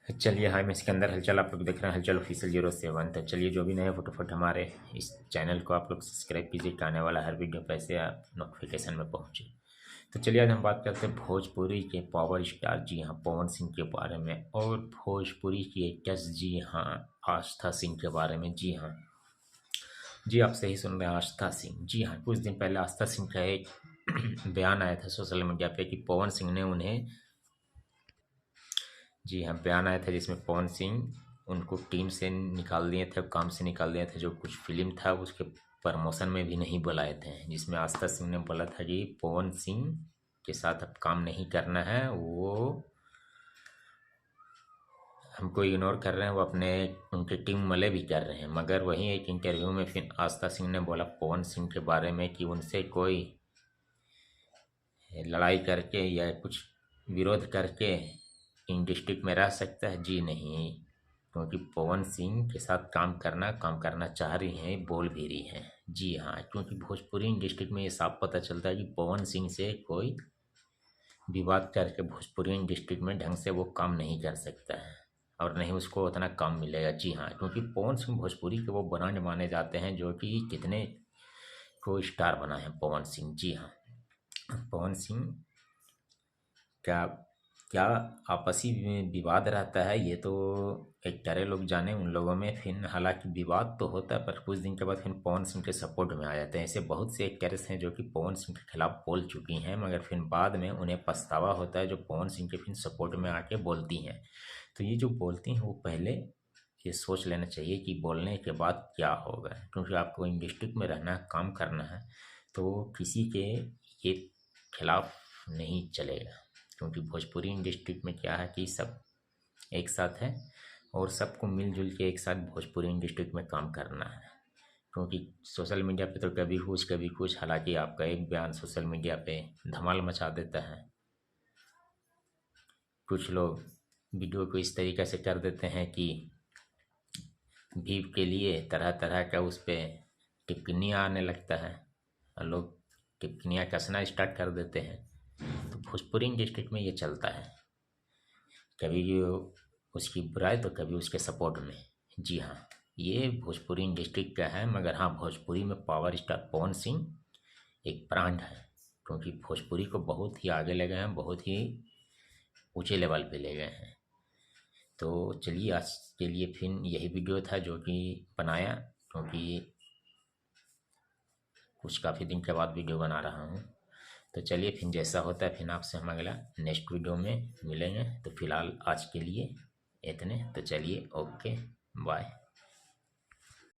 चलिए, हाय मैं सिकंदर। हलचल आप लोग देख रहे हैं हलचल ऑफिशियल 07। तो चलिए, जो भी नए फटाफट हमारे इस चैनल को आप लोग सब्सक्राइब कीजिए कि आने वाला हर वीडियो पैसे आप नोटिफिकेशन में पहुंचे। तो चलिए, आज हम बात करते हैं भोजपुरी के पावर स्टार, जी हाँ, पवन सिंह के बारे में, और भोजपुरी की एक्ट्रेस, जी हाँ, आस्था सिंह के बारे में। जी हाँ, जी आप सही सुन रहे हैं, आस्था सिंह। जी हाँ, कुछ दिन पहले आस्था सिंह का एक बयान आया था सोशल मीडिया पे कि पवन सिंह ने उन्हें, जी हाँ, बयान आया था जिसमें पवन सिंह उनको टीम से निकाल दिए थे, काम से निकाल दिए थे। जो कुछ फिल्म था उसके प्रमोशन में भी नहीं बुलाए थे, जिसमें आस्था सिंह ने बोला था कि पवन सिंह के साथ अब काम नहीं करना है, वो हमको इग्नोर कर रहे हैं, वो अपने उनकी टीम मले भी कर रहे हैं। मगर वहीं एक इंटरव्यू में फिर आस्था सिंह ने बोला पवन सिंह के बारे में कि उनसे कोई लड़ाई करके या कुछ विरोध करके इन डिस्ट्रिक्ट में रह सकता है। जी नहीं, क्योंकि पवन सिंह के साथ काम करना चाह रही हैं, बोल भी रही हैं। जी हाँ, क्योंकि भोजपुरी डिस्ट्रिक्ट में ये साफ पता चलता है कि पवन सिंह से कोई विवाद करके भोजपुरी डिस्ट्रिक्ट में ढंग से वो काम नहीं कर सकता है, और नहीं उसको उतना काम मिलेगा। जी हाँ, क्योंकि पवन सिंह भोजपुरी के वो ब्रांड माने जाते हैं जो कि कितने को स्टार बना है पवन सिंह। जी हाँ, पवन सिंह क्या क्या आपसी में विवाद रहता है, ये तो एक्टरे लोग जाने, उन लोगों में। फिर हालांकि विवाद तो होता है, पर कुछ दिन के बाद फिर पवन सिंह के सपोर्ट में आ जाते हैं। ऐसे बहुत से एक्टर्स हैं जो कि पवन सिंह के खिलाफ बोल चुकी हैं, मगर फिर बाद में उन्हें पछतावा होता है, जो पवन सिंह के फिर सपोर्ट में आके बोलती हैं। तो ये जो बोलती हैं वो पहले ये सोच लेना चाहिए कि बोलने के बाद क्या होगा, क्योंकि आपको इंडस्ट्री में रहना है, काम करना है, तो किसी के ये खिलाफ नहीं चलेगा। क्योंकि भोजपुरी इंडस्ट्री में क्या है कि सब एक साथ है, और सबको मिलजुल के एक साथ भोजपुरी इंडस्ट्री में काम करना है। क्योंकि सोशल मीडिया पे तो कभी कुछ, हालांकि आपका एक बयान सोशल मीडिया पे धमाल मचा देता है। कुछ लोग वीडियो को इस तरीके से कर देते हैं कि व्यू के लिए तरह तरह का उस पर टिप्पणियाँ आने लगता है, और लोग टिप्पणियाँ कसना स्टार्ट कर देते हैं। तो भोजपुरी डिस्ट्रिक्ट में ये चलता है, कभी उसकी बुराई तो कभी उसके सपोर्ट में। जी हाँ, ये भोजपुरी डिस्ट्रिक्ट का है। मगर हाँ, भोजपुरी में पावर स्टार पवन सिंह एक ब्रांड है, क्योंकि भोजपुरी को बहुत ही आगे ले गए हैं, बहुत ही ऊंचे लेवल पे ले गए हैं। तो चलिए, आज के लिए फिर यही वीडियो था जो कि बनाया, क्योंकि कुछ काफ़ी दिन के बाद वीडियो बना रहा हूँ। तो चलिए, फिर जैसा होता है फिर आपसे हम अगला नेक्स्ट वीडियो में मिलेंगे। तो फिलहाल आज के लिए इतने। तो चलिए, ओके, बाय।